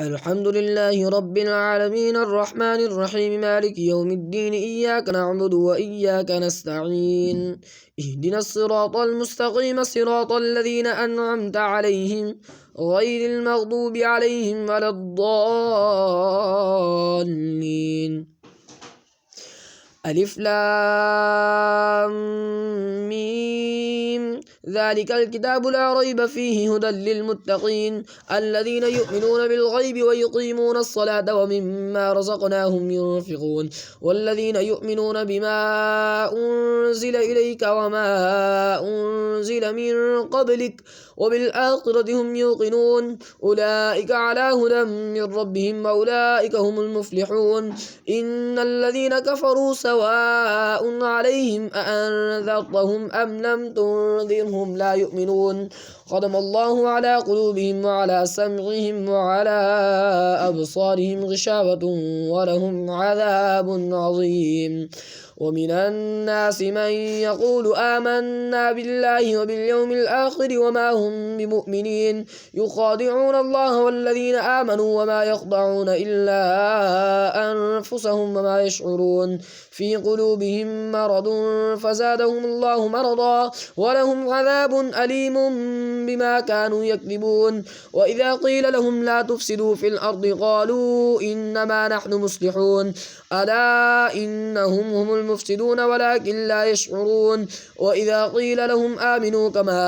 الحمد لله رب العالمين الرحمن الرحيم مالك يوم الدين إياك نعبد وإياك نستعين اهدنا الصراط المستقيم صراط الذين أنعمت عليهم غير المغضوب عليهم ولا الضالين. ألف لام ميم ذلك الكتاب لا ريب فيه هدى للمتقين الذين يؤمنون بالغيب ويقيمون الصلاة ومما رزقناهم ينفقون والذين يؤمنون بما أنزل إليك وما أنزل من قبلك وبالآخرة هم يوقنون أولئك على هدى من ربهم وأولئك هم المفلحون. إن الذين كفروا سواء عليهم أأنذرتهم أم لم تنذرهم لا يؤمنون ختم الله على قلوبهم وعلى سمعهم وعلى أبصارهم غشاوة ولهم عذاب عظيم. ومن الناس من يقول آمنا بالله وباليوم الآخر وما هم بمؤمنين يخادعون الله والذين آمنوا وما يخدعون إلا أنفسهم وما يشعرون في قلوبهم مرض فزادهم الله مرضا ولهم عذاب أليم بما كانوا يكذبون. وإذا قيل لهم لا تفسدوا في الأرض قالوا إنما نحن مصلحون ألا إنهم هم المفسدون ولكن لا يشعرون. وإذا قيل لهم آمنوا كما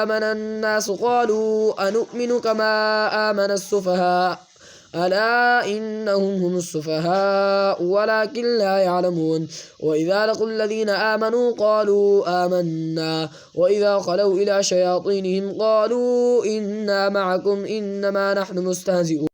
آمن الناس قالوا أنؤمن كما آمن السفهاء ألا إنهم هم السفهاء ولكن لا يعلمون. وإذا لقوا الذين آمنوا قالوا آمنا وإذا خلوا إلى شياطينهم قالوا إنا معكم إنما نحن مستهزئون.